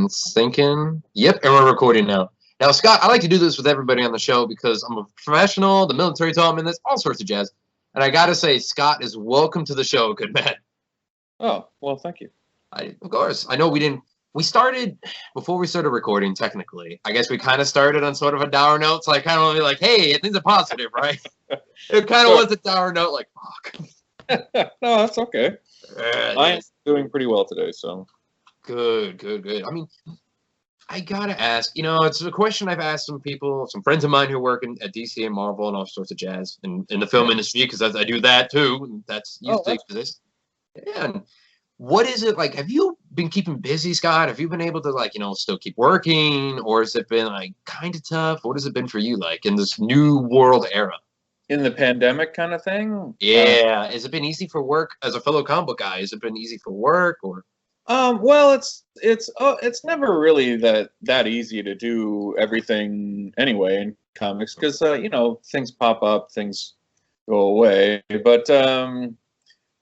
syncing. Yep, and we're recording now. Now, Scott, I like to do this with everybody on the show because I'm a professional, the military taught me this, all sorts of jazz. And I got to say, Scott is welcome to the show, good man. Oh, well, thank you. Of course. I know we started, before we started recording, technically, I guess we kind of started on sort of a dour note, so I kind of want to be like, hey, things are positive, right? It kind of was a dour note, like, fuck. No, that's okay. I'm doing pretty well today, so. Good. I mean, I gotta ask, it's a question I've asked some people, some friends of mine who work at DC and Marvel and all sorts of jazz in the film industry, because I do that too, and that's used to exist. Yeah, and what is it like? Have you been keeping busy, Scott? Have you been able to, still keep working, or has it been, like, kind of tough? What has it been for you, like, in this new world era? In the pandemic kind of thing? Yeah. Has it been easy for work as a fellow comic book guy? Has it been easy for work, or? Well, it's never really that easy to do everything anyway in comics because things pop up, things go away. But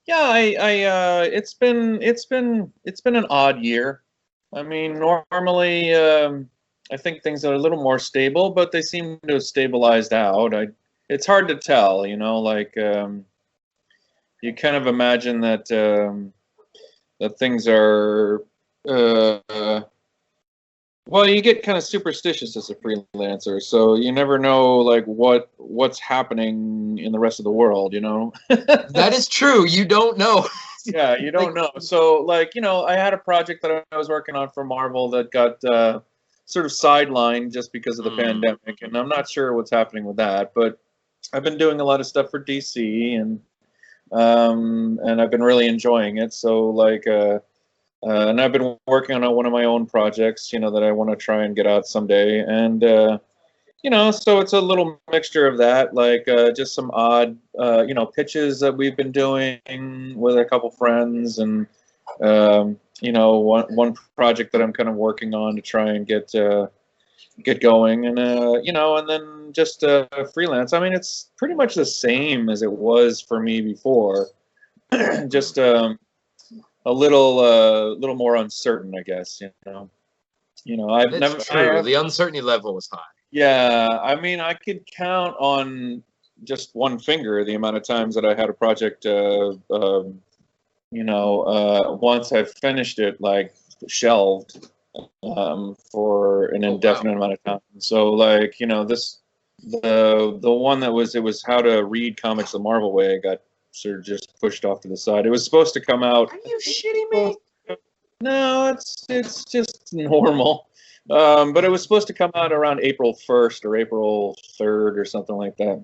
yeah, it's been an odd year. I mean, normally I think things are a little more stable, but they seem to have stabilized out. It's hard to tell, like you kind of imagine that things are well, you get kind of superstitious as a freelancer, so you never know like what's happening in the rest of the world, That is true. You don't know. Yeah, you don't know. So like, I had a project that I was working on for Marvel that got sort of sidelined just because of the pandemic, and I'm not sure what's happening with that, but I've been doing a lot of stuff for DC, and I've been really enjoying it. So like, and I've been working on one of my own projects, that I want to try and get out someday. And, so it's a little mixture of that, like just some odd, pitches that we've been doing with a couple friends, and, one project that I'm kind of working on to try and get going, and and then just freelance. I mean, it's pretty much the same as it was for me before, just a little more uncertain, I guess. I've never. True. The uncertainty level was high. Yeah, I mean, I could count on just one finger the amount of times that I had a project. Once I finished it, like shelved. For an indefinite amount of time. So like, the one that it was How to Read Comics the Marvel Way got sort of just pushed off to the side. It was supposed to come out. Are you shitting me? No, it's just normal. But it was supposed to come out around April 1st or April 3rd or something like that.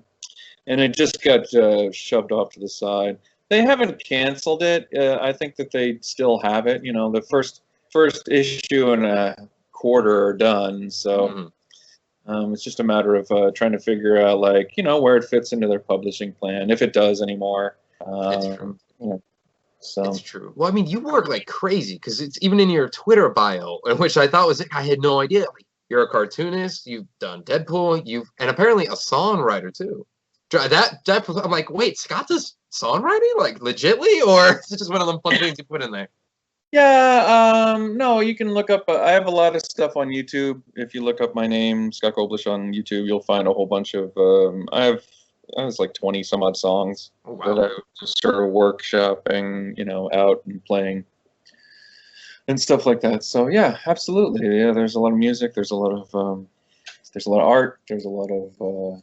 And it just got shoved off to the side. They haven't canceled it. I think that they still have it. The first issue and a quarter are done, so it's just a matter of trying to figure out, like, where it fits into their publishing plan, if it does anymore. It's true. So it's true. Well, I mean, you work like crazy, because it's even in your Twitter bio, which I thought I had no idea. Like, you're a cartoonist, you've done Deadpool, and apparently a songwriter too. I'm like, wait, Scott does songwriting, like, legitly, or is it just one of them fun things you put in there? Yeah, no, you can look up, I have a lot of stuff on YouTube. If you look up my name, Scott Koblish, on YouTube, you'll find a whole bunch of, I was like 20 some odd songs that I was just sort of workshopping, out and playing and stuff like that. So yeah, absolutely. Yeah, there's a lot of music, there's a lot of art, there's a lot of,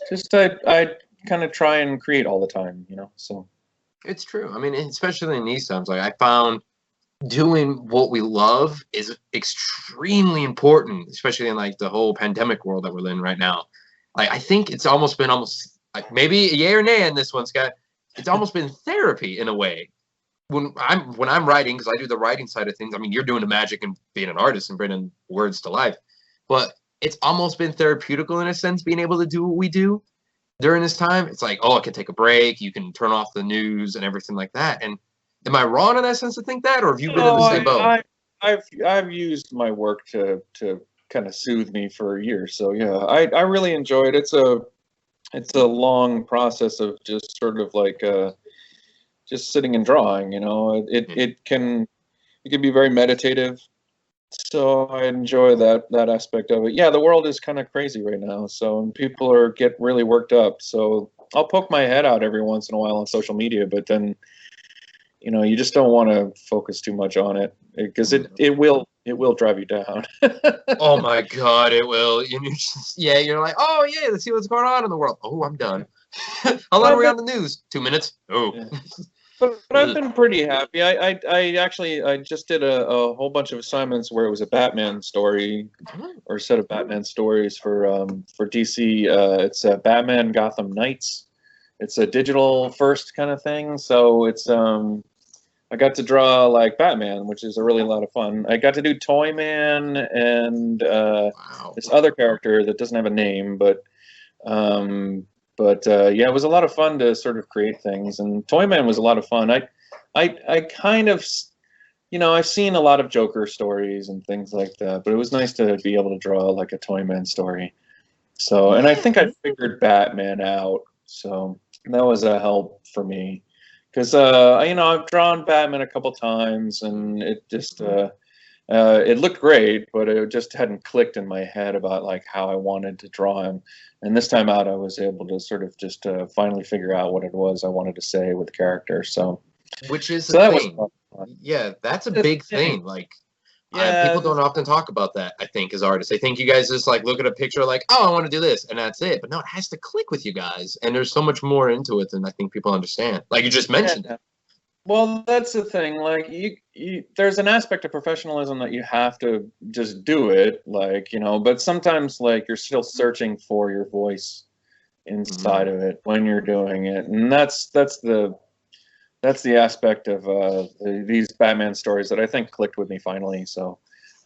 just, I kind of try and create all the time, so. It's true. I mean, especially in these times, like, I found doing what we love is extremely important, especially in like the whole pandemic world that we're in right now. Like, I think it's almost been like, maybe a yay or nay in this one, Scott. It's almost been therapy in a way. When I'm writing, because I do the writing side of things. I mean, you're doing the magic and being an artist and bringing words to life, but it's almost been therapeutical in a sense, being able to do what we do during this time. It's like, I can take a break. You can turn off the news and everything like that. And am I wrong in that sense to think that, or have you been in the same boat? I've used my work to kind of soothe me for years. So yeah, I really enjoy it. It's a long process of just sort of like just sitting and drawing. It can be very meditative. So I enjoy that aspect of it. Yeah, the world is kind of crazy right now, so people get really worked up. So I'll poke my head out every once in a while on social media, but then you just don't want to focus too much on it because it will drive you down. Oh my God, it will. Yeah, you're like, oh yeah, let's see what's going on in the world. Oh, I'm done. How long are we on the news? 2 minutes. Oh. Yeah. But I've been pretty happy. I actually I just did a whole bunch of assignments where it was a Batman story or a set of Batman stories for DC. It's Batman Gotham Knights. It's a digital first kind of thing. So it's I got to draw like Batman, which is a really lot of fun. I got to do Toyman and Wow. this other character that doesn't have a name, um, yeah, it was a lot of fun to sort of create things, and Toyman was a lot of fun. I kind of, I've seen a lot of Joker stories and things like that, but it was nice to be able to draw like a Toyman story. So, and I think I figured Batman out, so that was a help for me, because I've drawn Batman a couple times, and it just it looked great, but it just hadn't clicked in my head about like how I wanted to draw him. And this time out, I was able to sort of just finally figure out what it was I wanted to say with the character. So, Which is so the that was thing. fun. Yeah, that's a big thing. Like, Yeah, people don't often talk about that, I think, as artists. They think you guys just like look at a picture like, oh, I want to do this, and that's it. But no, it has to click with you guys. And there's so much more into it than I think people understand. Like you just mentioned yeah. it. Well, that's the thing. Like, there's an aspect of professionalism that you have to just do it, like, but sometimes, like, you're still searching for your voice inside of it when you're doing it, and that's the aspect of these Batman stories that I think clicked with me finally. So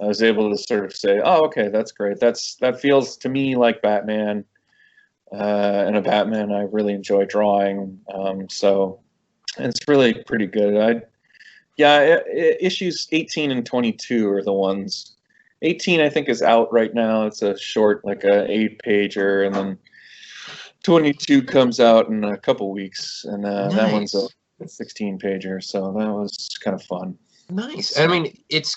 I was able to sort of say, oh, okay, that's great. That feels to me like Batman, and a Batman I really enjoy drawing. So it's really pretty good. Issues 18 and 22 are the ones. 18, I think, is out right now. It's a short, like a 8-pager, and then 22 comes out in a couple weeks, and that one's a 16-pager. So that was kind of fun. Nice. So, I mean, it's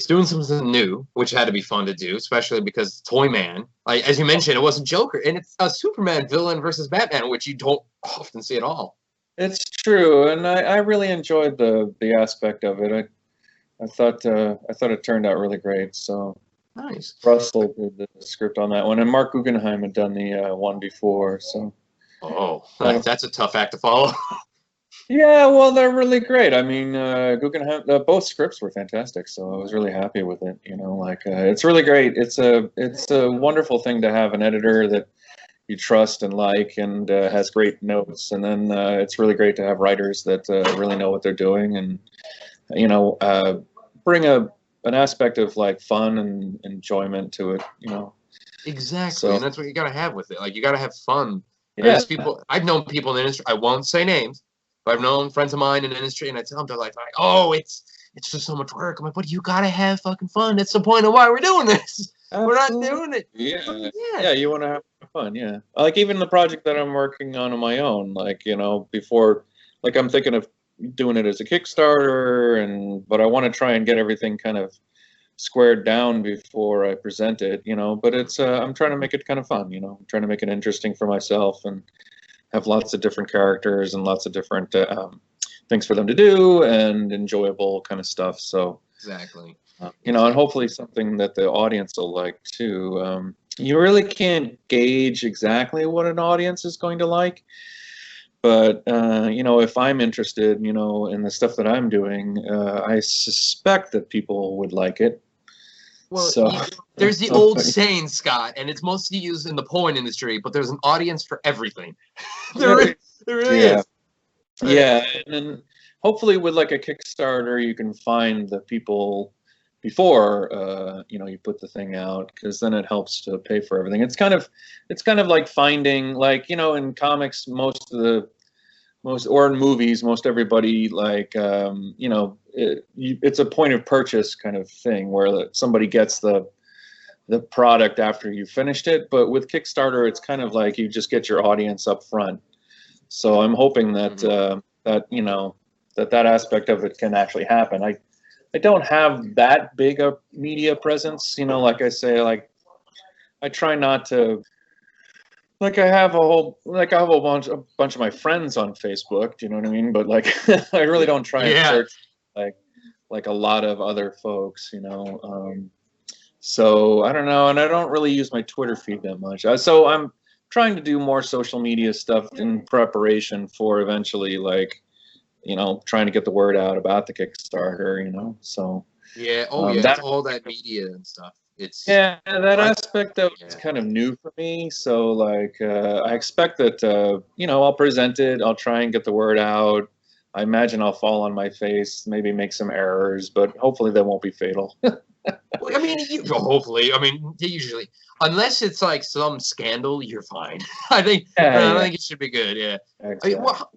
doing something new, which had to be fun to do, especially because Toyman, like as you mentioned, it wasn't Joker, and it's a Superman villain versus Batman, which you don't often see at all. it's true, and I really enjoyed the aspect of it. I thought it turned out really great. So Nice. Russell did the script on that one, and Mark Guggenheim had done the one before. So Oh, that's a tough act to follow. yeah, well, they're really great. I mean, Guggenheim, both scripts were fantastic, so I was really happy with it. It's really great. It's a wonderful thing to have an editor that you trust and like, and has great notes, and then it's really great to have writers that really know what they're doing, and bring an aspect of like fun and enjoyment to it. Exactly, So and that's what you gotta have with it. Like you gotta have fun. yeah, There's people I've known people in the industry. I won't say names, but I've known friends of mine in the industry, and I tell them they're like, oh, it's just so much work. I'm like, but you gotta have fucking fun. That's the point of why we're doing this. absolutely. We're not doing it. Yeah, you want to have fun. Yeah, like even the project that I'm working on my own, like before, like I'm thinking of doing it as a Kickstarter, but I want to try and get everything kind of squared down before I present it, but it's I'm trying to make it kind of fun, I'm trying to make it interesting for myself and have lots of different characters and lots of different things for them to do and enjoyable kind of stuff. So Exactly. and hopefully something that the audience will like too. You really can't gauge exactly what an audience is going to like, but if I'm interested, in the stuff that I'm doing, I suspect that people would like it. Well, So there's the old saying, Scott, and it's mostly used in the porn industry, but there's an audience for everything. there really is. Yeah, and then hopefully with like a Kickstarter, you can find the people before you put the thing out, because then it helps to pay for everything. It's kind of like finding, like, in comics, or in movies, most everybody, like, it's a point of purchase kind of thing where somebody gets the product after you finished it. But with Kickstarter, it's kind of like you just get your audience up front. So I'm hoping that that aspect of it can actually happen. I don't have that big a media presence. You know, like I say, like I try not to. Like I have a bunch of my friends on Facebook. Do you know what I mean? But like I really don't try and Yeah. search like a lot of other folks. You know. So I don't know, and I don't really use my Twitter feed that much. So I'm trying to do more social media stuff in preparation for eventually, like, you know, trying to get the word out about the Kickstarter. You know, so Yeah. Oh yeah. It's that all that media and stuff. It's yeah, that I, aspect though is yeah. kind of new for me. So like, I expect that you know, I'll present it, I'll try and get the word out. I imagine I'll fall on my face, maybe make some errors, but hopefully they won't be fatal. Well, I mean, hopefully. I mean, usually, unless it's like some scandal, you're fine. I Yeah, think it should be good. Yeah. exactly. Well,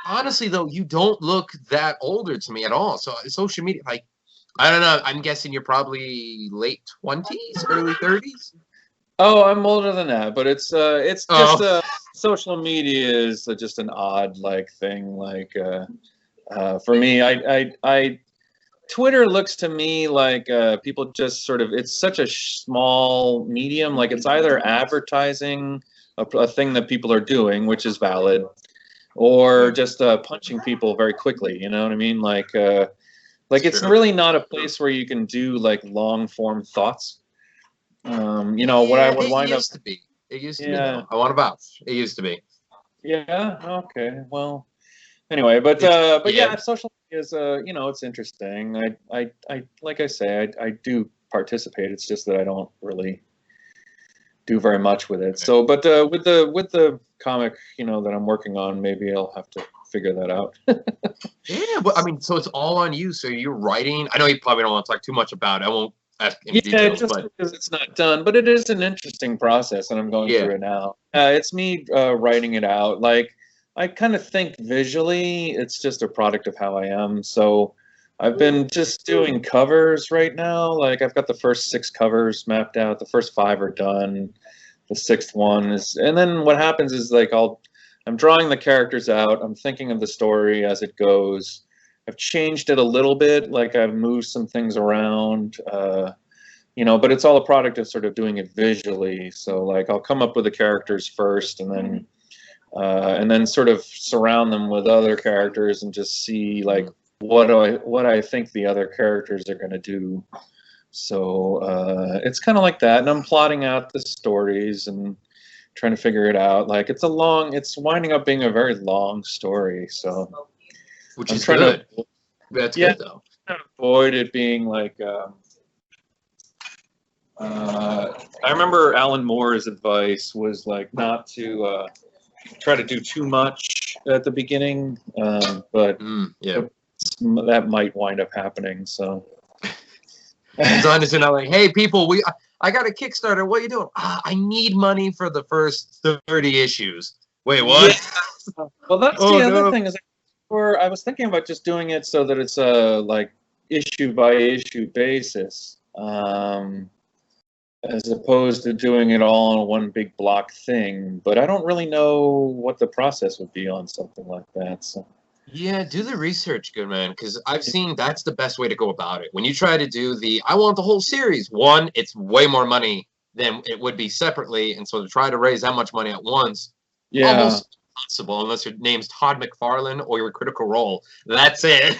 honestly, though, you don't look that older to me at all. So social media, like, I don't know. I'm guessing you're probably late 20s, early 30s. Oh, I'm older than that, but it's just Oh, social media is just an odd like thing. Like for me, I Twitter looks to me like people just sort of, it's such a small medium. Like it's either advertising a thing that people are doing, which is valid, or just punching people very quickly. You know what I mean? Like it's it's true. really not a place where you can do like long form thoughts. You know what I Yeah, would it wind up. used to be. It used to be, Yeah, though. I want to vouch. It used to be. yeah. Okay. Well, anyway, It's but yeah. yeah, social media is you know, it's interesting. I like I say, I do participate. It's just that I don't really do very much with it. So, but with the comic, you know, that I'm working on, maybe I'll have to figure that out. Yeah, but I mean, so it's all on you. So you're writing. I know you probably don't want to talk too much about it. I won't ask any Yeah, details, just but because it's not done, but it is an interesting process, and I'm going yeah. through it now. It's me writing it out. Like I kind of think visually, it's just a product of how I am. So I've been just doing covers right now. Like I've got the first 6 covers mapped out. The first 5 are done. The 6th one is, and then what happens is like I'm drawing the characters out. I'm thinking of the story as it goes. I've changed it a little bit. Like I've moved some things around. You know, but it's all a product of sort of doing it visually. So like I'll come up with the characters first, and then sort of surround them with other characters and just see like what I think the other characters are going to do. So it's kind of like that, and I'm plotting out the stories and trying to figure it out. Like it's winding up being a very long story. So Which I'm is trying good. to, That's yeah, good though. avoid it being like. I remember Alan Moore's advice was like not to try to do too much at the beginning, but Yeah. that might wind up happening. So It's honestly not like, hey, people, I got a Kickstarter. What are you doing? I need money for the first 30 issues. Wait, yeah. what? Well, that's Oh the other no. thing is, where I was thinking about just doing it so that it's a like issue by issue basis. As opposed to doing it all in one big block thing. But I don't really know what the process would be on something like that. So Yeah, do the research, good man, because I've seen that's the best way to go about it. When you try to do I want the whole series, one, it's way more money than it would be separately. And so to try to raise that much money at once, yeah. almost impossible unless your name's Todd McFarlane or your Critical Role. That's it.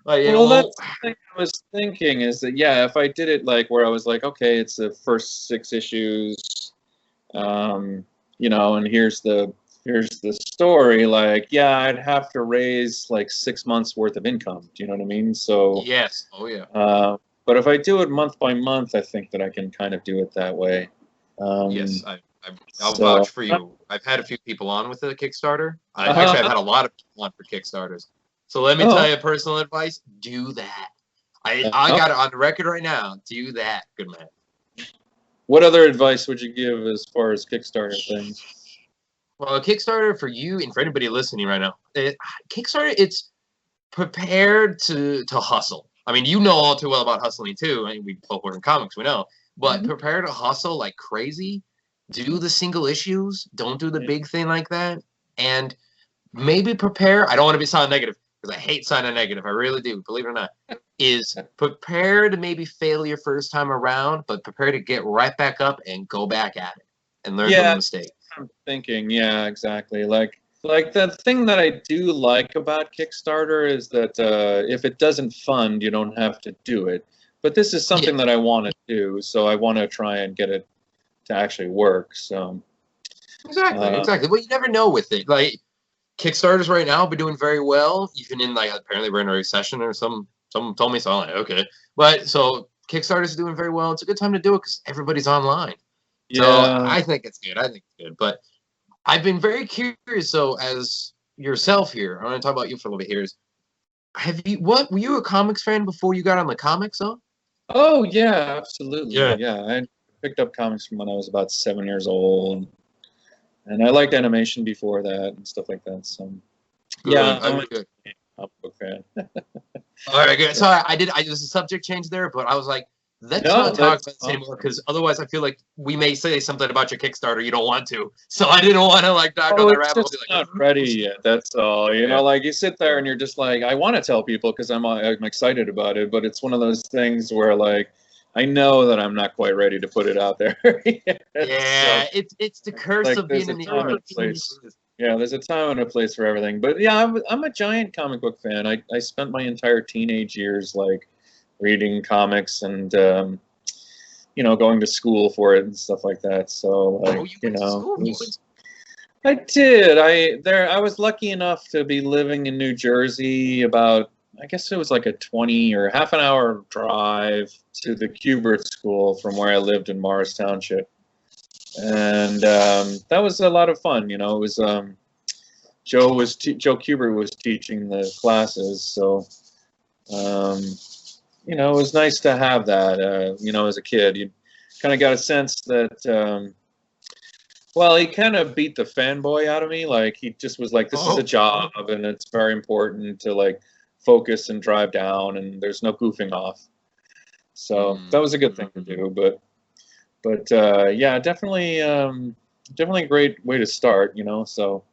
Like, it Well, won't. that's the thing I was thinking is that, yeah, if I did it like where I was like, okay, it's the first 6 issues, you know, and here's the story, like, yeah, I'd have to raise like 6 months worth of income. Do you know what I mean? So, Yes. Oh, yeah. but if I do it month by month, I think that I can kind of do it that way. Yes. I'll So, vouch for you. I've had a few people on with the Kickstarter. Actually, I've uh-huh. had a lot of people on for Kickstarters. So let me tell Oh, you personal advice. Do that. I okay. got it on the record right now. Do that, good man. What other advice would you give as far as Kickstarter things? Well, a Kickstarter for you and for anybody listening right now, Kickstarter, it's prepared to hustle. I mean, you know all too well about hustling too. I mean, we both work in comics, we know. But Mhm. prepare to hustle like crazy. Do the single issues. Don't do the big thing like that. And maybe prepare. I don't want to be sound negative because I hate sounding negative. I really do. Believe it or not. is prepare to maybe fail your first time around, but prepare to get right back up and go back at it and learn from the mistake. I'm thinking, yeah, exactly. Like the thing that I do like about Kickstarter is that if it doesn't fund, you don't have to do it. But this is something that I want to do, so I want to try and get it to actually work. So exactly. Well, you never know with it. Like Kickstarters right now have been doing very well, even in like apparently we're in a recession or someone told me so. I'm like, okay, but so Kickstarters is doing very well. It's a good time to do it because everybody's online. So I think it's good. But I've been very curious. So as yourself here, I want to talk about you for a little bit here. Were you a comics fan before you got on the comics though? Oh yeah, absolutely. Yeah, I picked up comics from when I was about 7 years old, and I liked animation before that and stuff like that. So yeah, I'm a comic book fan. All right, good. So I there's a subject change there, but I was like, let's not talk about this anymore because otherwise I feel like we may say something about your Kickstarter you don't want to. So I didn't want to like dive down the rabbit hole. It's not ready yet. That's all. You know, like you sit there and you're just like, I want to tell people because I'm excited about it, but it's one of those things where like I know that I'm not quite ready to put it out there. Yeah, so, it's the curse of being in the place. Yeah, there's a time and a place for everything. But yeah, I'm a giant comic book fan. I spent my entire teenage years like reading comics and you know, going to school for it and stuff like that. So like, I did. I was lucky enough to be living in New Jersey about, I guess it was like a 20 or half an hour drive to the Kubert School from where I lived in Morris Township. And that was a lot of fun. You know, it was Joe Kubert was teaching the classes, so you know, it was nice to have that. You know, as a kid, you kind of got a sense that well, he kind of beat the fanboy out of me. Like he just was like, this is a job and it's very important to like focus and drive down and there's no goofing off. So that was a good thing to do. But yeah, definitely a great way to start, you know. So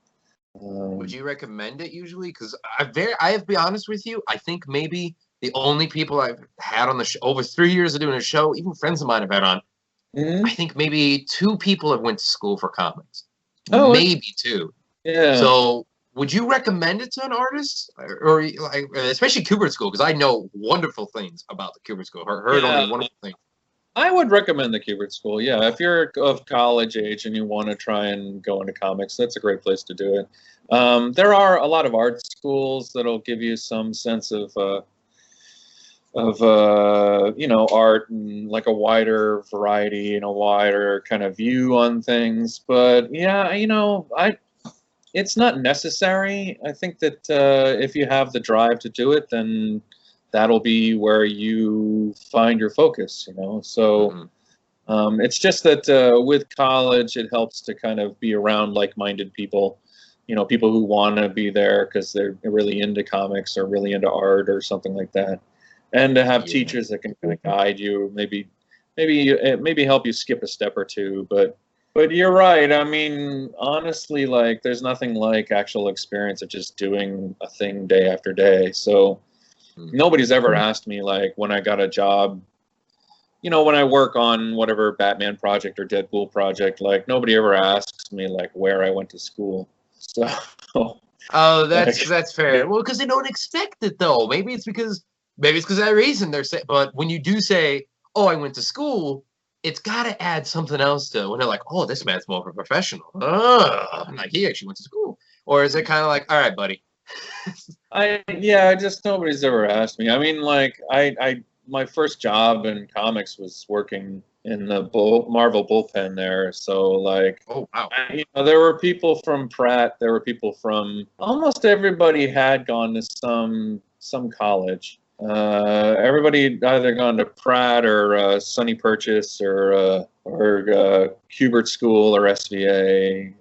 would you recommend it usually? Because I have to be honest with you, I think maybe the only people I've had on the show over 3 years of doing a show, even friends of mine have had on, I think maybe 2 people have went to school for comics. Oh, maybe 2. Yeah. So would you recommend it to an artist, or like especially Kubert School? Because I know wonderful things about the Kubert School. Heard only wonderful things. I would recommend the Kubert School. Yeah, if you're of college age and you want to try and go into comics, that's a great place to do it. There are a lot of art schools that'll give you some sense of you know, art and like a wider variety and a wider kind of view on things. But yeah, you know, it's not necessary. I think that if you have the drive to do it, then that'll be where you find your focus, you know. So it's just that with college, it helps to kind of be around like-minded people, you know, people who want to be there because they're really into comics or really into art or something like that. And to have teachers that can kind of guide you, maybe help you skip a step or two. But you're right. I mean, honestly, like there's nothing like actual experience of just doing a thing day after day. So nobody's ever asked me like when I got a job, you know, when I work on whatever Batman project or Deadpool project, like nobody ever asks me like where I went to school. So. Oh, that's fair. Well, because they don't expect it though. Maybe it's because of that reason they're saying. But when you do say, "Oh, I went to school," it's got to add something else to when they're like, "Oh, this man's more of a professional." Like he actually went to school, or is it kind of like, "All right, buddy"? Just nobody's ever asked me. I mean, like my first job in comics was working in the Marvel bullpen there. So like, you know, there were people from Pratt. There were people from almost everybody had gone to some college. Everybody had either gone to Pratt or SUNY Purchase or Kubert School or SVA.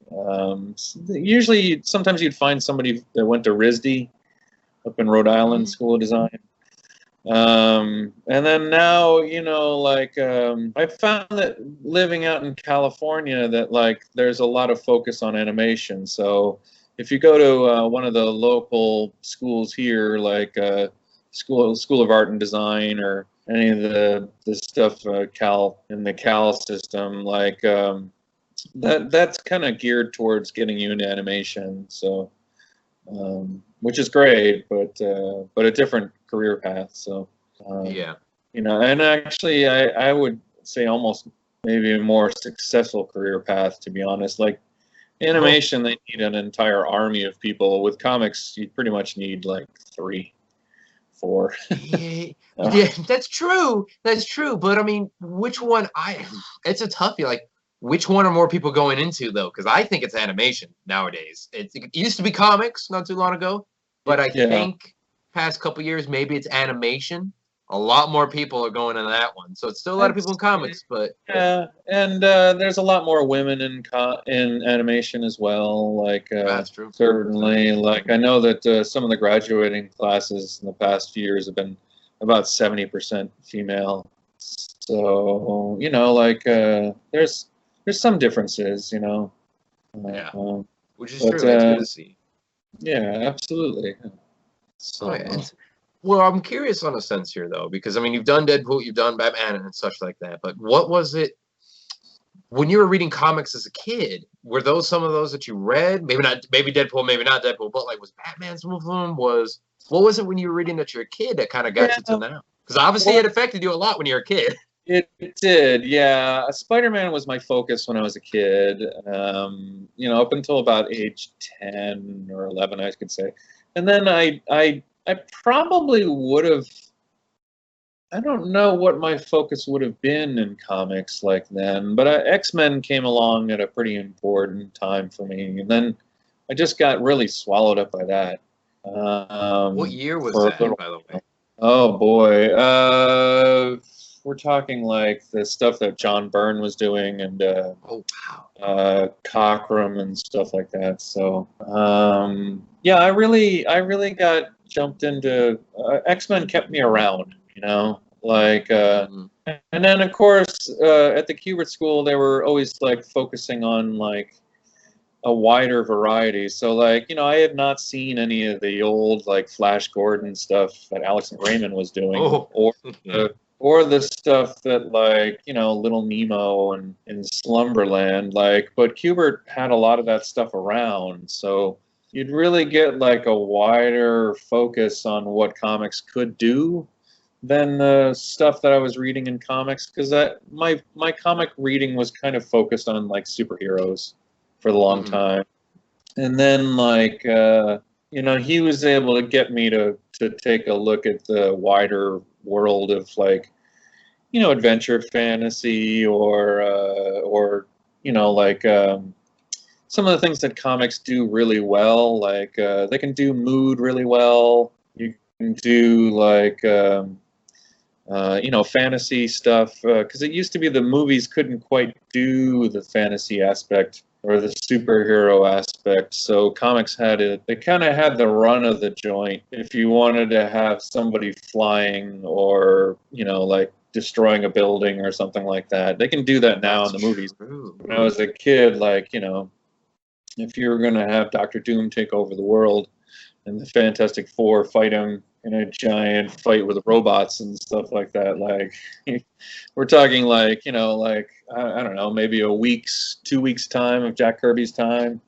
Usually, sometimes you'd find somebody that went to RISD up in Rhode Island School of Design. And then now, you know, like I found that living out in California that like there's a lot of focus on animation. So if you go to one of the local schools here, like School of Art and Design or any of the stuff Cal in the Cal system, like that's kind of geared towards getting you into animation. So, which is great, but a different career path. So, Yeah. you know, and actually, I would say almost maybe a more successful career path, to be honest. Like animation, they need an entire army of people. With comics, you pretty much need like 3, 4. Yeah, yeah, that's true. That's true. But I mean, which one? It's a toughie. Like, which one are more people going into though? Because I think it's animation nowadays. It used to be comics not too long ago, but I Yeah. think past couple years maybe it's animation. A lot more people are going into that one. So it's still a lot of people in comics, but Yeah, and there's a lot more women in animation as well. Like that's true. certainly, like I know that some of the graduating classes in the past few years have been about 70% female. So you know, like there's some differences, you know. Yeah. Which is but, true. It's good to see. Yeah, absolutely. So. Oh, yeah. Well, I'm curious on a sense here, though, because I mean, you've done Deadpool, you've done Batman, and such like that. But what was it when you were reading comics as a kid? Were those some of those that you read? Maybe not, maybe Deadpool, maybe not Deadpool. But like, was Batman some of them? What was it when you were reading that you're a kid that kind of got you to now? Because obviously, it affected you a lot when you were a kid. It did, yeah. Spider-Man was my focus when I was a kid. You know, up until about age 10 or 11, I could say. And then I probably would have. I don't know what my focus would have been in comics like then, but X-Men came along at a pretty important time for me, and then I just got really swallowed up by that. What year was that, by the way? Oh boy, we're talking like the stuff that John Byrne was doing, and oh wow, Cockrum and stuff like that. So yeah, I really got jumped into X-Men. Kept me around, you know, like and then of course at the Kubert School they were always like focusing on like a wider variety. So like, you know, I had not seen any of the old like Flash Gordon stuff that Alex and Raymond was doing, or the stuff that like, you know, Little Nemo and in Slumberland, like, but Kubert had a lot of that stuff around, so you'd really get like a wider focus on what comics could do than the stuff that I was reading in comics, because that my comic reading was kind of focused on like superheroes for a long time. And then like you know, he was able to get me to take a look at the wider world of like, you know, adventure fantasy or you know, like some of the things that comics do really well, like they can do mood really well. You can do like you know, fantasy stuff, because it used to be the movies couldn't quite do the fantasy aspect or the superhero aspect, so comics had it. They kind of had the run of the joint. If you wanted to have somebody flying or, you know, like destroying a building or something like that, they can do that now in the movies. When I was a kid, like, you know, if you were going to have Doctor Doom take over the world and the Fantastic Four fight him in a giant fight with robots and stuff like that, like we're talking like, you know, like I don't know, maybe 2 weeks time of Jack Kirby's time,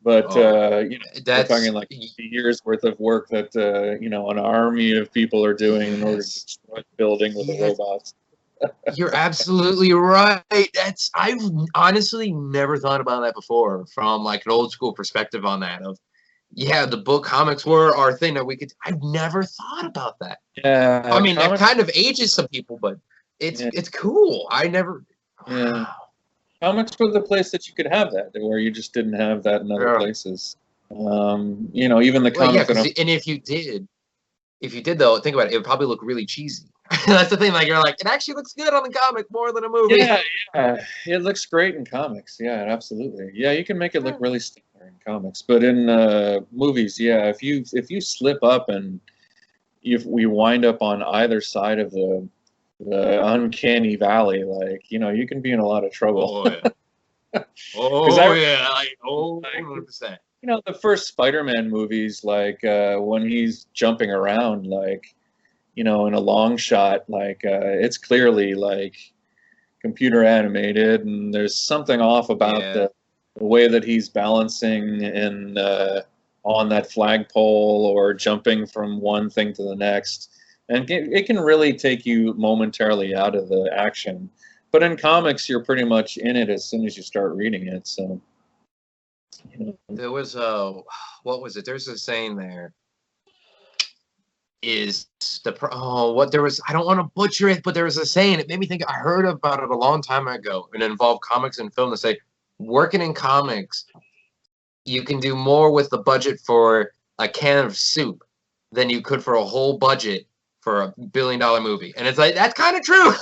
but you know, we're talking like a year's worth of work that you know, an army of people are doing in order to destroy the building with the robots. You're absolutely right. I've honestly never thought about that before from like an old school perspective on that of, yeah, the book comics were our thing that we could. I've never thought about that. Yeah, I mean, that kind of ages some people, but it's cool. I never. Yeah, wow. Comics were the place that you could have that, where you just didn't have that in other places. You know, even the comics. Yeah, and if you did though, think about it. It would probably look really cheesy. That's the thing. Like you're like, it actually looks good on the comic more than a movie. Yeah, it looks great in comics. Yeah, absolutely. Yeah, you can make it look really stellar in comics, but in movies, yeah, if you slip up and if we wind up on either side of the uncanny valley, like, you know, you can be in a lot of trouble. Oh yeah, like 100%. You know, the first Spider-Man movies, like when he's jumping around, like you know, in a long shot, like it's clearly like computer animated, and there's something off about Yeah. the way that he's balancing in on that flagpole or jumping from one thing to the next, and it can really take you momentarily out of the action. But in comics, you're pretty much in it as soon as you start reading it. So, you know. There was what was it? There's a saying there. Is what there was, I don't want to butcher it, but there was a saying, it made me think, I heard about it a long time ago, and it involved comics and film, to say working in comics, you can do more with the budget for a can of soup than you could for a whole budget for $1 billion movie. And it's like, that's kind of true.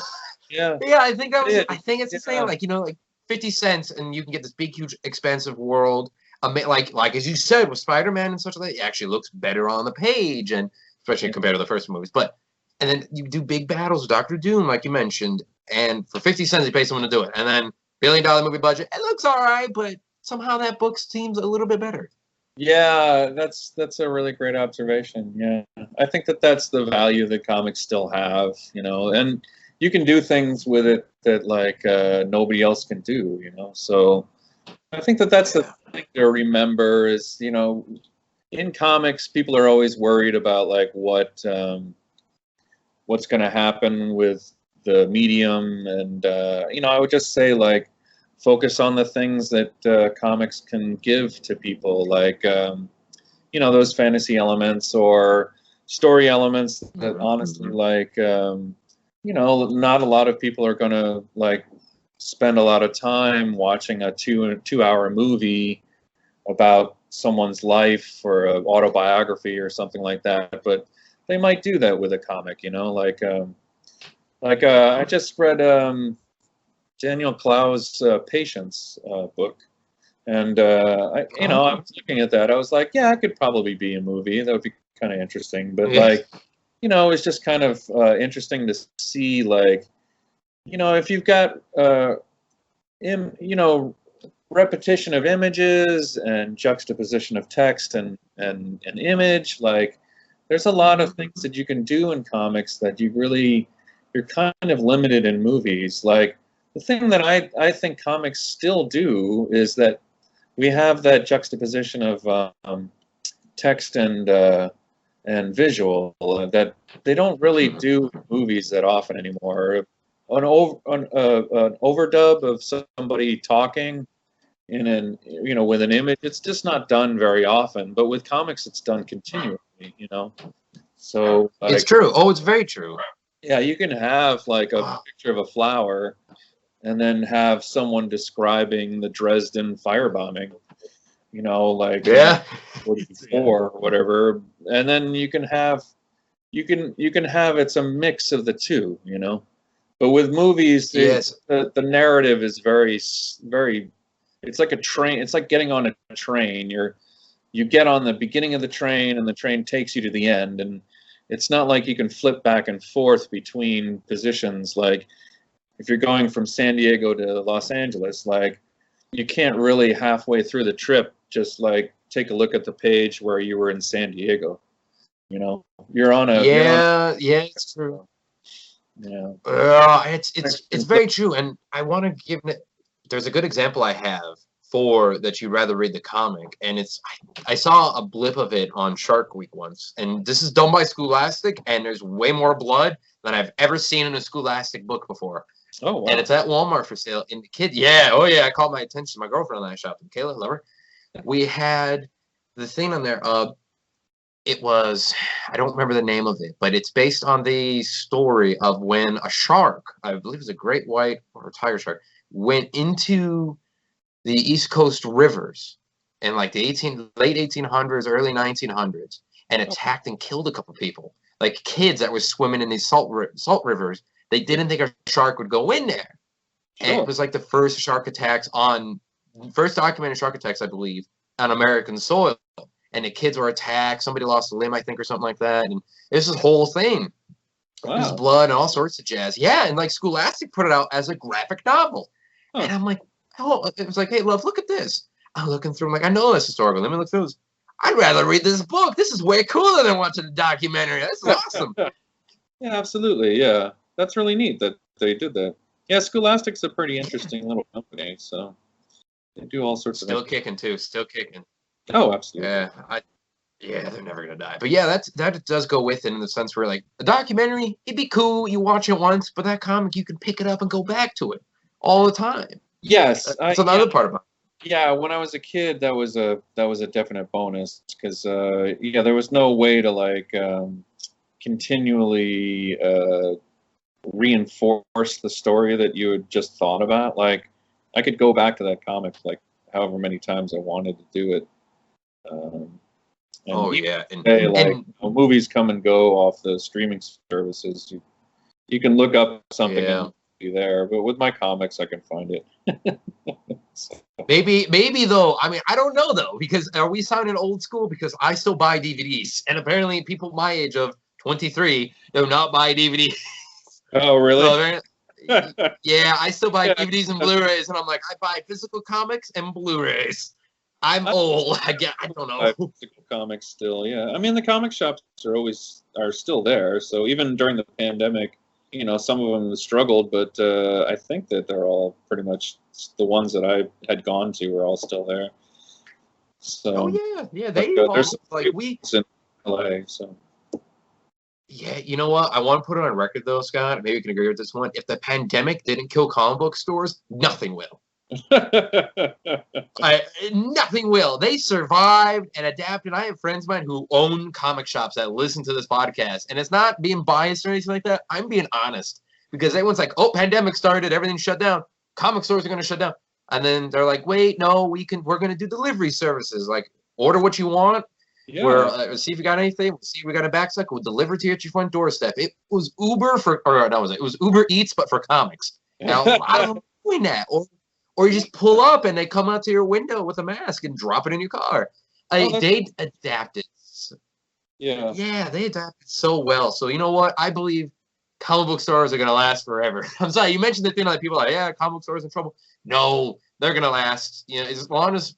Yeah. Yeah, I think that was Yeah. I think it's the same, like, you know, like 50 cents and you can get this big, huge, expansive world. Like as you said with Spider-Man and such, like, it actually looks better on the page, and especially compared to the first movies. But and then you do big battles with Doctor Doom, like you mentioned, and for 50 cents you pay someone to do it. And then $1 billion movie budget, it looks all right, but somehow that book seems a little bit better. Yeah, that's a really great observation. Yeah, I think that that's the value that comics still have, you know, and you can do things with it that like nobody else can do, you know. So I think that that's the thing to remember is, you know, in comics, people are always worried about like what's going to happen with the medium, and you know, I would just say like focus on the things that comics can give to people, like you know, those fantasy elements or story elements that honestly, like you know, not a lot of people are going to like spend a lot of time watching a two-hour movie about someone's life or an autobiography or something like that, but they might do that with a comic, you know, like I just read Daniel Clow's Patience book, and you know, I was looking at that, I was like, yeah, it could probably be a movie, that would be kind of interesting, but like, you know, it's just kind of interesting to see, like, you know, if you've got you know, repetition of images and juxtaposition of text and image, like there's a lot of things that you can do in comics that you're kind of limited in movies. Like the thing that I think comics still do is that we have that juxtaposition of text and visual that they don't really do in movies that often anymore. An overdub of somebody talking in an, you know, with an image, it's just not done very often, but with comics it's done continually, you know. So like, it's true. Oh, it's very true. Yeah, you can have like a picture of a flower and then have someone describing the Dresden firebombing, you know, like 44 or whatever, and then you can have it's a mix of the two, you know. But with movies, the narrative is very it's like a train. It's like getting on a train. You get on the beginning of the train, and the train takes you to the end. And it's not like you can flip back and forth between positions. Like if you're going from San Diego to Los Angeles, like you can't really halfway through the trip just like take a look at the page where you were in San Diego. You know, you're on a it's true. Yeah, it's very true, and I want to give it. There's a good example I have for that. You'd rather read the comic, and it's I saw a blip of it on Shark Week once, and this is done by Scholastic, and there's way more blood than I've ever seen in a Scholastic book before. Oh, wow. And it's at Walmart for sale. And the kid, I called my attention. My girlfriend and I shopped. Kayla, love her. We had the thing on there. It was, I don't remember the name of it, but it's based on the story of when a shark, I believe it was a great white or tiger shark, went into the East Coast rivers in like the late 1800s, early 1900s, and attacked and killed a couple people. Like kids that were swimming in these salt rivers, they didn't think a shark would go in there. And it was like the first documented shark attacks, I believe, on American soil. And the kids were attacked. Somebody lost a limb, I think, or something like that. And it's this whole thing. Wow. There's blood and all sorts of jazz. Yeah, and like Scholastic put it out as a graphic novel. Huh. And I'm like, oh, it was like, hey, love, look at this. I'm looking through. I'm like, I know this historical. Let me look through this. I'd rather read this book. This is way cooler than watching a documentary. This is awesome. Yeah, absolutely. Yeah, that's really neat that they did that. Yeah, Scholastic's a pretty interesting little company, so they do all sorts of Still kicking too. Still kicking. Oh, absolutely. Yeah, yeah, they're never gonna die. But yeah, that does go with it in the sense where like a documentary, it'd be cool. You watch it once, but that comic, you can pick it up and go back to it all the time. Yes, That's yeah, another part about yeah. When I was a kid, that was a definite bonus because yeah, there was no way to like continually reinforce the story that you had just thought about. Like, I could go back to that comic like however many times I wanted to do it. Um, and Oh even yeah, today, like, and you know, movies come and go off the streaming services. You can look up something and yeah. it'll be there, but with my comics, I can find it. So, Maybe though. I mean, I don't know though, because are we sounding old school? Because I still buy DVDs, and apparently people my age of 23 do not buy DVDs. oh, So really? yeah, I still buy Yeah, DVDs and Blu-rays, and I'm like, I buy physical comics and Blu-rays. I'm old. I don't buy know. physical comics still. Yeah, I mean the comic shops are still there. So even during the pandemic, you know, some of them struggled, but I think that they're all pretty much the ones that I had gone to are all still there. Oh So, yeah, yeah. but They there's evolve. some Like great we. ones in LA. So. Yeah, you know what? I want to put it on record though, Scott. Maybe you can agree with this one. If the pandemic didn't kill comic book stores, nothing will. Nothing will. They survived and adapted. I have friends of mine who own comic shops that listen to this podcast, and it's not being biased or anything like that. I'm being honest because everyone's like, "Oh, pandemic started, everything shut down. Comic stores are going to shut down," and then they're like, "Wait, no, we're going to do delivery services. Like, order what you want. We're Yeah. see if you got anything. We'll see if we got a backstock. We'll deliver to you at your front doorstep." It was Uber for, or no, it was Uber Eats, but for comics. And a lot of them are doing that, or you just pull up and they come out to your window with a mask and drop it in your car. Oh, that's They adapted. yeah. Yeah, they adapted so well. So you know what? I believe comic book stores are gonna last forever. I'm sorry, you mentioned the thing like people are like, yeah, comic book stores in trouble. No, they're gonna last. You know, as long as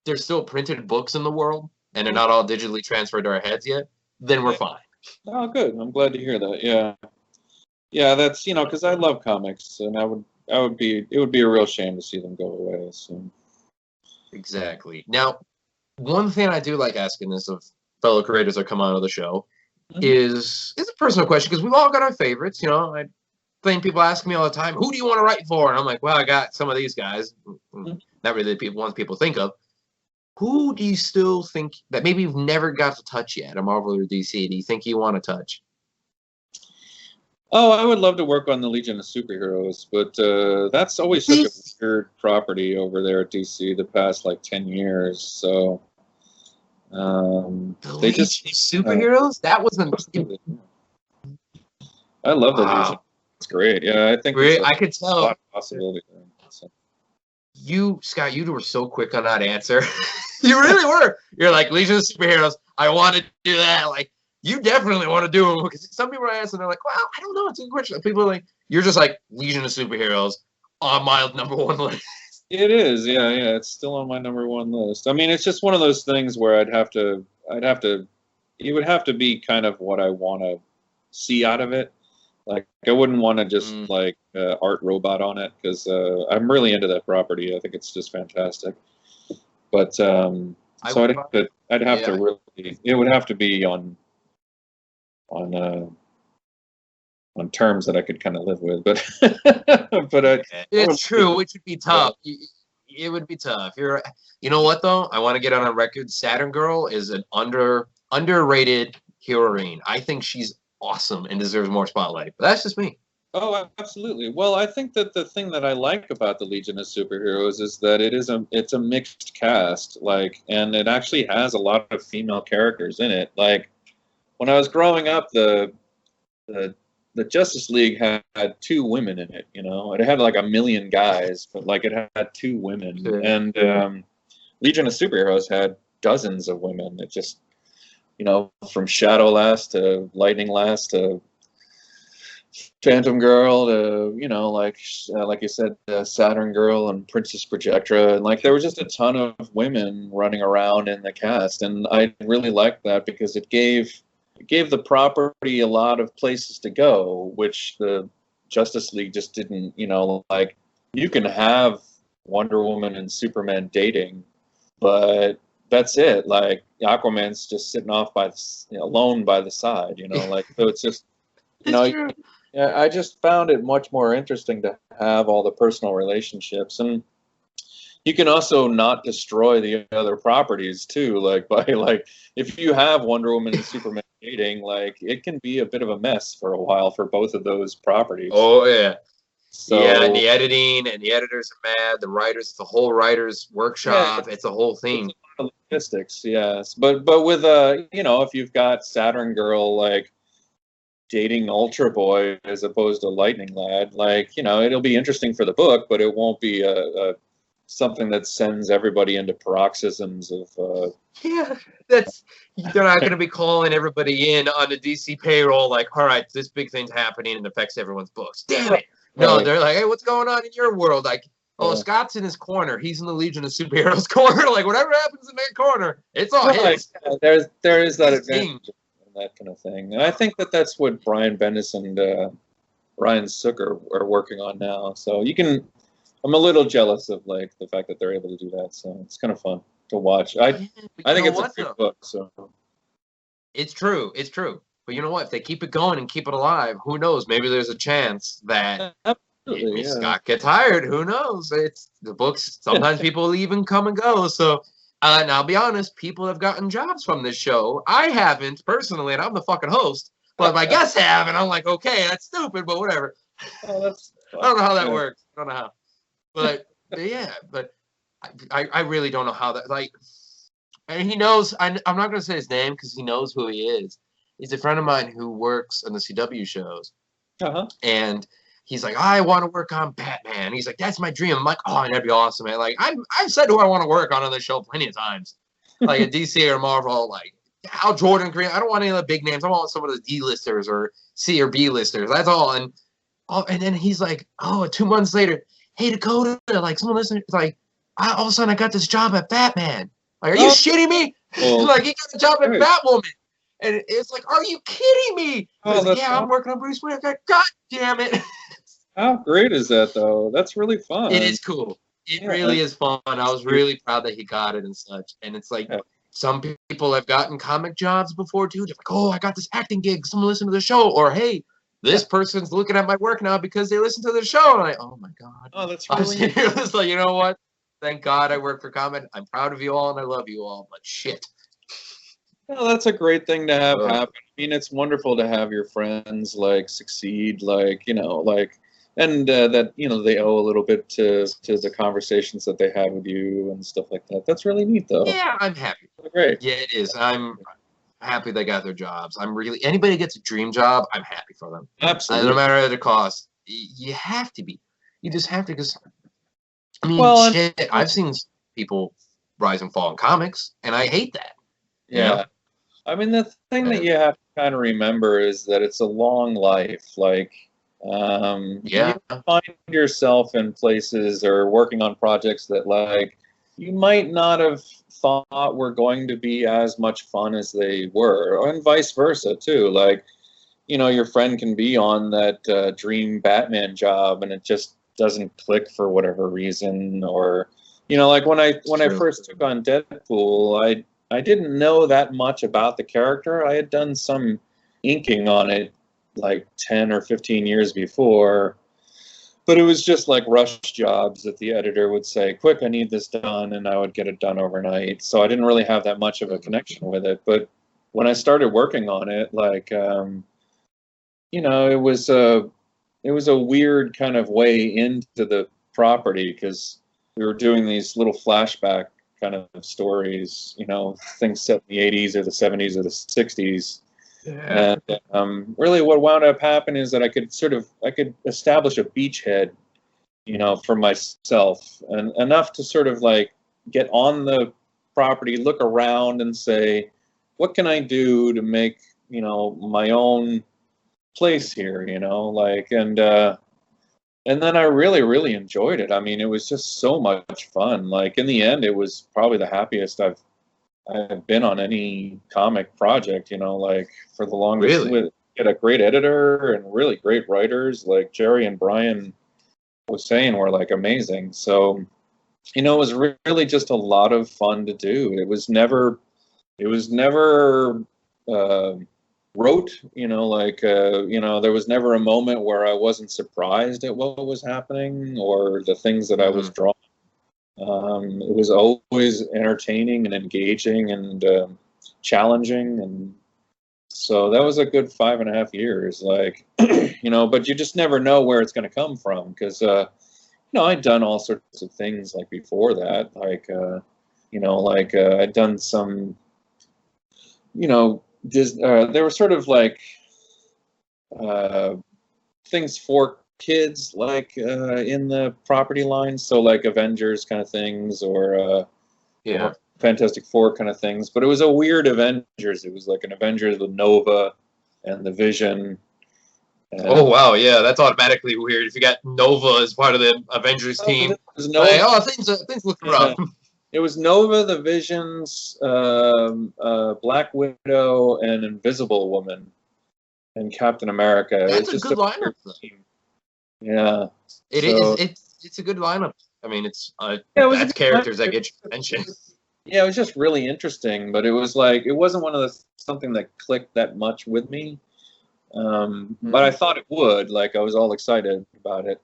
there's still printed books in the world and they're not all digitally transferred to our heads yet, then we're Yeah. fine. Oh, good. I'm glad to hear that. Yeah. Yeah, that's, you know, because I love comics, and it would be a real shame to see them go away. So, Exactly. Now, one thing I do like asking this of fellow creators that come on to the show is a personal question because we've all got our favorites. You know, I think people ask me all the time, "Who do you want to write for?" And I'm like, "Well, I got some of these guys." Not really the ones people think of. Who do you still think that maybe you've never got to touch yet, a Marvel or DC? Do you think you want to touch? oh, I would love to work on the Legion of Superheroes, but that's always such a weird property over there at DC the past like 10 years. So The they Legion just of Superheroes? That wasn't. I love the Legion. Wow. It's great. Yeah, I think there's I could a lot tell of possibility there. So. you, Scott, you were so quick on that answer. You really were. You're like, Legion of Superheroes. I want to do that. Like, you definitely want to do them because some people are asking, they're like, well, I don't know. It's a good question. People are like, you're just like, Legion of Superheroes on my #1 list. It is, yeah, yeah. It's still on my #1 list. I mean, it's just one of those things where it would have to be kind of what I want to see out of it. Like, I wouldn't want to just like art robot on it because I'm really into that property. I think it's just fantastic. But so I'd have to really, it would have to be on terms that I could kind of live with. But It's true, which would be tough. It would be tough. You know what though? I want to get on a record. Saturn Girl is an underrated heroine. I think she's awesome and deserves more spotlight. But that's just me. Oh, absolutely. Well, I think that the thing that I like about the Legion of Superheroes is that it's a mixed cast, like, and it actually has a lot of female characters in it. Like, when I was growing up, the Justice League had 2 women in it. You know, it had like a million guys, but like it had 2 women, Sure. and Legion of Superheroes had dozens of women. It just, you know, from Shadow Lass to Lightning Lass to Phantom Girl to, you know, like you said, Saturn Girl and Princess Projectra, and like there was just a ton of women running around in the cast, and I really liked that because it gave it gave the property a lot of places to go, which the Justice League just didn't. You know, like you can have Wonder Woman and Superman dating, but that's it. Like Aquaman's just sitting off alone by the side. You know, like so it's just yeah. I just found it much more interesting to have all the personal relationships, and you can also not destroy the other properties too. Like by like if you have Wonder Woman and Superman dating, like it can be a bit of a mess for a while for both of those properties. Oh yeah. So, yeah, and the editing and the editors are mad. The writers, the whole writers workshop, it's a whole thing. It's a lot of logistics, yes. But with you know, if you've got Saturn Girl like dating Ultra Boy as opposed to Lightning Lad, like, you know, it'll be interesting for the book, but it won't be a something that sends everybody into paroxysms of yeah, that's they're not going to be calling everybody in on the DC payroll like, all right, this big thing's happening and affects everyone's books. Damn it. No, they're like, hey, what's going on in your world? Like, oh, Scott's in his corner. He's in the Legion of Superheroes corner. Like, whatever happens in that corner, it's all his. Yeah, there is that advantage and that kind of thing. And I think that that's what Brian Bendis and Ryan Sook are working on now. So I'm a little jealous of like the fact that they're able to do that. So it's kind of fun to watch. I think it's a good book. So it's true. It's true. But you know what? If they keep it going and keep it alive, who knows? Maybe there's a chance that Scott gets hired. Who knows? It's the books. Sometimes people even come and go. So, and I'll be honest, people have gotten jobs from this show. I haven't personally, and I'm the fucking host. But my guests have, and I'm like, okay, that's stupid, but whatever. I don't know how that works. I don't know how. But yeah, but I really don't know how that like. And he knows. I'm not going to say his name because he knows who he is. He's a friend of mine who works on the CW shows. And he's like, I want to work on Batman. He's like, that's my dream. I'm like, oh, that'd be awesome, man. Like, I've said who I want to work on the show plenty of times. Like a DC or Marvel, like Al Jordan, Green. I don't want any of the big names. I want some of the D-listers or C or B-listers. That's all. And then he's like, 2 months later, hey, Dakota, like someone listening, like, all of a sudden I got this job at Batman. Like, are you shitting me? Like, he got a job at Batwoman. And it's like, are you kidding me? Like, yeah, I'm working on Bruce Wayne. God damn it. How great is that, though? That's really fun. It is cool. It really is fun. I was really proud that he got it and such. And it's like, some people have gotten comic jobs before, too. They're like, oh, I got this acting gig. Someone listen to the show. Or, hey, this person's looking at my work now because they listen to the show. And I'm like, oh, my God. Oh, that's really it's like, you know what? Thank God I work for Comet. I'm proud of you all and I love you all. But shit. Well, that's a great thing to have happen. I mean, it's wonderful to have your friends like succeed, like, you know, like, and that, you know, they owe a little bit to the conversations that they had with you and stuff like that. That's really neat, though. Yeah, I'm happy. Great. Yeah, it is. I'm happy they got their jobs. Anybody gets a dream job, I'm happy for them. Absolutely. No matter the cost. You have to be. You just have to, because, I mean, shit, I've seen people rise and fall in comics, and I hate that. Yeah. You know? I mean, the thing that you have to kind of remember is that it's a long life. Like, you find yourself in places or working on projects that, like, you might not have thought were going to be as much fun as they were, and vice versa, too. Like, you know, your friend can be on that dream Batman job, and it just doesn't click for whatever reason. Or, you know, like when I first took on Deadpool, I didn't know that much about the character. I had done some inking on it like 10 or 15 years before, but it was just like rush jobs that the editor would say, quick, I need this done, and I would get it done overnight. So I didn't really have that much of a connection with it. But when I started working on it, like, you know, it was a weird kind of way into the property, because we were doing these little flashback kind of stories, you know, things set in the 80s or the 70s or the 60s. Yeah. And really what wound up happening is that I could establish a beachhead, you know, for myself, and enough to sort of like get on the property, look around and say, what can I do to make, you know, my own place here, you know, like, and then I really, really enjoyed it. I mean, it was just so much fun. Like, in the end, it was probably the happiest I've I've been on any comic project, you know, like for the longest. Really? With get a great editor and really great writers like Jerry and Brian was saying were like amazing. So, you know, it was really just a lot of fun to do. It was never rote, you know, like, you know, there was never a moment where I wasn't surprised at what was happening or the things that I was drawing. It was always entertaining and engaging and challenging. And so that was a good 5.5 years, like, you know, but you just never know where it's going to come from because, you know, I'd done all sorts of things like before that, like, you know, like I'd done some, you know, there were sort of like things for kids, like in the property line, so like Avengers kind of things, or Fantastic Four kind of things. But it was a weird Avengers. It was like an Avengers with Nova and the Vision. And, oh wow, yeah, that's automatically weird. If you got Nova as part of the Avengers team, things look rough. It was Nova, the Visions, Black Widow, and Invisible Woman, and Captain America. That's a good lineup. Yeah, it's a good lineup. I mean, that's characters that get your attention. Yeah, it was just really interesting, but it was like it wasn't one of the something that clicked that much with me. But I thought it would. Like I was all excited about it,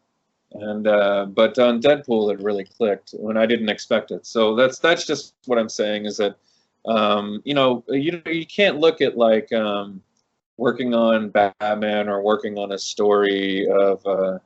and but on Deadpool it really clicked when I didn't expect it. So that's just what I'm saying is that you know you can't look at like working on Batman or working on a story of a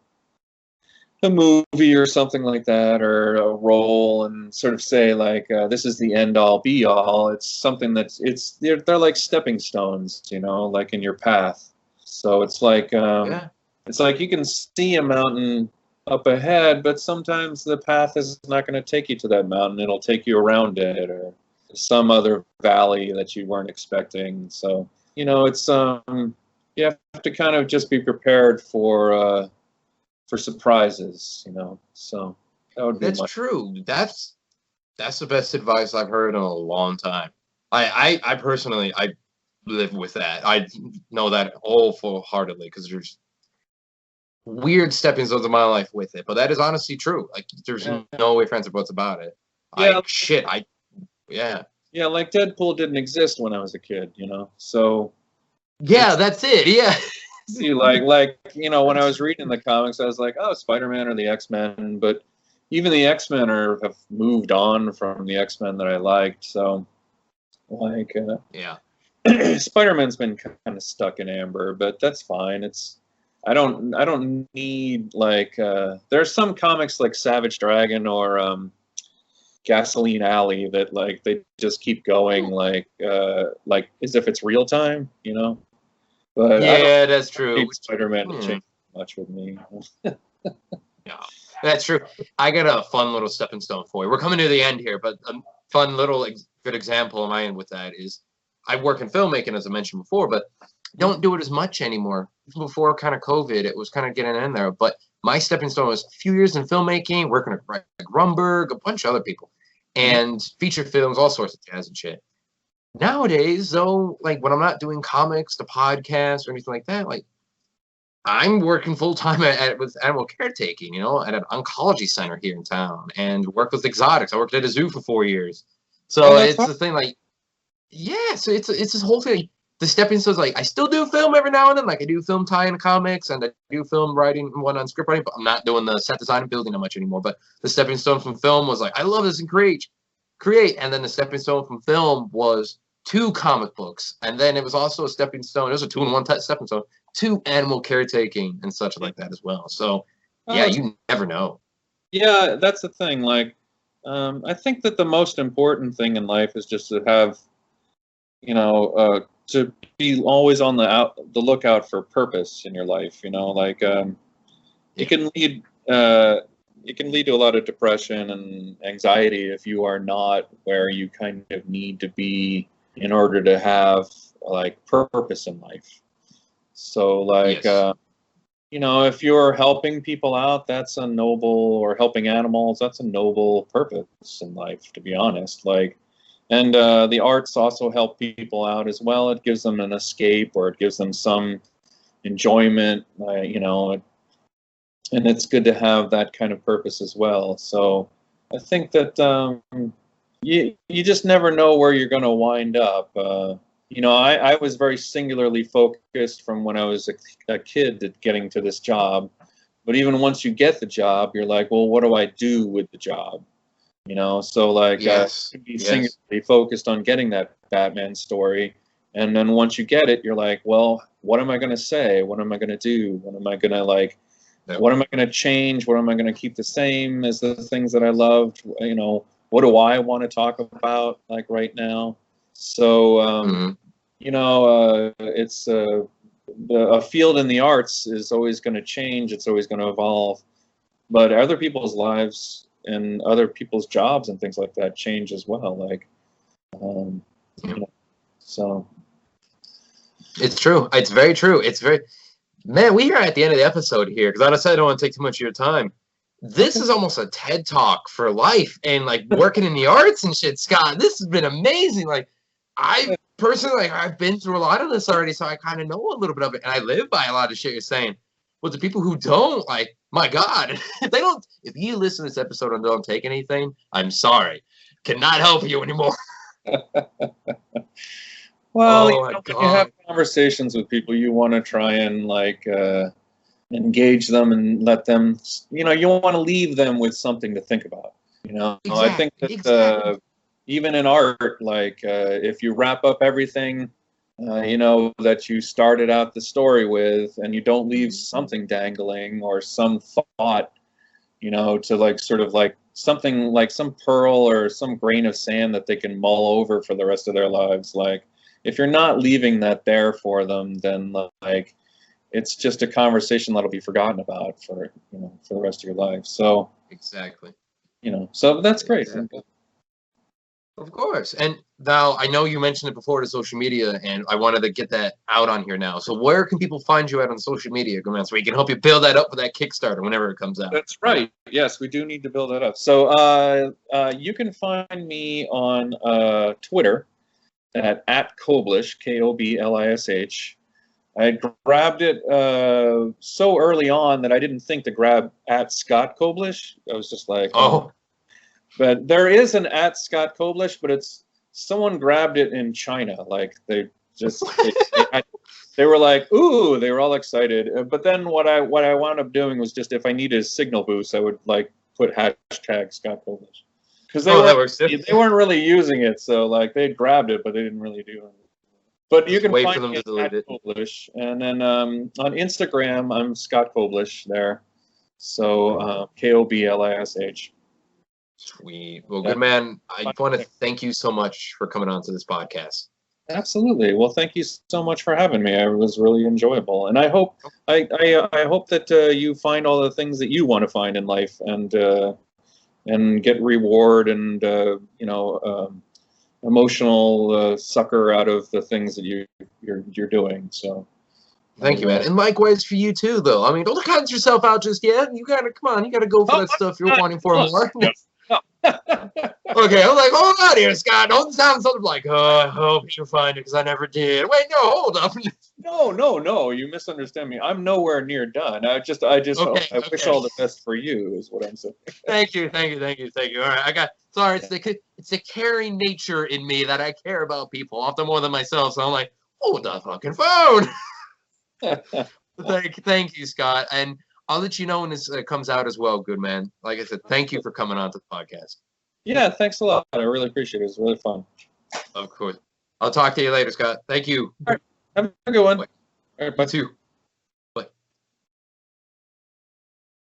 movie or something like that, or a role, and sort of say like this is the end all be all. It's something they're like stepping stones, you know, like in your path. So it's like it's like you can see a mountain up ahead, but sometimes the path is not going to take you to that mountain. It'll take you around it or some other valley that you weren't expecting. So you know, it's you have to kind of just be prepared for surprises, you know. So that would be true. That's the best advice I've heard in a long time. I personally live with that. I know that all full-heartedly because there's weird stepping stones in my life with it, but that is honestly true. Like there's no way friends or buts about it. Yeah, like Deadpool didn't exist when I was a kid, you know. So yeah, that's it. Yeah. See, like you know, when I was reading the comics, I was like, oh, Spider-Man or the X-Men, but even the X-Men have moved on from the X-Men that I liked. So like Spider-Man's been kind of stuck in amber, but that's fine. I don't need like there's some comics like Savage Dragon or Gasoline Alley that like they just keep going like as if it's real time, you know. But yeah, that's true. Spider-Man to change much with me. Yeah, that's true. I got a fun little stepping stone for you. We're coming to the end here, but a fun little good example of mine with that is I work in filmmaking, as I mentioned before, but don't do it as much anymore. Before kind of COVID, it was kind of getting in there. But my stepping stone was a few years in filmmaking, working at like Rumberg, a bunch of other people, and feature films, all sorts of jazz and shit. Nowadays, though, like when I'm not doing comics, the podcast, or anything like that, like I'm working full time with animal caretaking, you know, at an oncology center here in town, and work with exotics. I worked at a zoo for 4 years, so it's the thing. Like, yeah, so it's this whole thing. The stepping stones, like I still do film every now and then. Like I do film tie-in comics, and I do film writing, one on script writing, but I'm not doing the set design and building that much anymore. But the stepping stone from film was like I love this and create, and then the stepping stone from film was 2 comic books, and then it was also a stepping stone. It was a 2-in-1 stepping stone to animal caretaking and such like that as well. So, yeah, you never know. Yeah, that's the thing. Like, I think that the most important thing in life is just to have, you know, to be always on the lookout for purpose in your life. You know, like it can lead to a lot of depression and anxiety if you are not where you kind of need to be in order to have like purpose in life. So like you know, if you're helping people out, that's a noble, or helping animals, that's a noble purpose in life, to be honest. Like And the arts also help people out as well. It gives them an escape, or it gives them some enjoyment, you know, and it's good to have that kind of purpose as well. So I think that you just never know where you're going to wind up. You know, I was very singularly focused from when I was a kid at getting to this job. But even once you get the job, you're like, well, what do I do with the job? You know, so like Yes. to be singularly focused on getting that Batman story, and then once you get it, you're like, well, what am I going to say? What am I going to do? What am I going to like? What am I going to change? What am I going to keep the same as the things that I loved? You know, what do I want to talk about like right now? So you know, it's a field in the arts is always going to change. It's always going to evolve, but other people's lives and other people's jobs and things like that change as well. Like, you know, so it's true. It's very true. It's very, man, we are at the end of the episode here, because like I said, I don't want to take too much of your time. This is almost a TED talk for life and like working in the arts and shit, Scott. This has been amazing. Like, I personally, like, I've been through a lot of this already, so I kind of know a little bit of it, and I live by a lot of shit you're saying. But the people who don't, like, my God, if they don't, if you listen to this episode and don't take anything, I'm sorry. Cannot help you anymore. Well, you know, when you have conversations with people, you want to try and like engage them and let them, you know, you want to leave them with something to think about. You know, I think that even in art, like if you wrap up everything, you know, that you started out the story with, and you don't leave something dangling or some thought, you know, to like sort of like something like some pearl or some grain of sand that they can mull over for the rest of their lives. Like, if you're not leaving that there for them, then like it's just a conversation that'll be forgotten about for, you know, for the rest of your life. So exactly, you know, so that's great. Exactly. Of course. And now I know you mentioned it before to social media, and I wanted to get that out on here now. So where can people find you at on social media, so we can help you build that up for that Kickstarter whenever it comes out? That's right. Yes, we do need to build that up. So you can find me on Twitter at Koblish, Koblish. I grabbed it so early on that I didn't think to grab at Scott Koblish. I was just like, oh. But there is an at Scott Koblish, but it's someone grabbed it in China. Like they just they were like, ooh, they were all excited. But then what I wound up doing was just if I needed a signal boost, I would like put hashtag Scott Koblish. Because they weren't really using it, so like they grabbed it, but they didn't really do it. But you can find me at Koblish, and then on Instagram I'm Scott Koblish there. So Koblish. Sweet. Well, good man. I want to thank you so much for coming on to this podcast. Absolutely. Well, thank you so much for having me. It was really enjoyable, and I hope I hope that you find all the things that you want to find in life, and get reward and you know, emotional succor out of the things that you're doing. So thank you, man. And likewise for you too, though. I mean, don't count yourself out just yet. You gotta come on. You gotta go for that stuff you're wanting for more. Okay, I'm like, hold on here, Scott. Don't sound something like, oh, I hope you find it because I never did. Wait, no, hold up. No, you misunderstand me. I'm nowhere near done. I wish all the best for you is what I'm saying. Thank you. All right, sorry, it's the caring nature in me that I care about people often more than myself. So I'm like, hold the fucking phone. Thank you, Scott. And I'll let you know when this comes out as well, good man. Like I said, thank you for coming on to the podcast. Yeah, thanks a lot. I really appreciate it. It was really fun. Of course. I'll talk to you later, Scott. Thank you. All right. Have a good one. All right, bye too.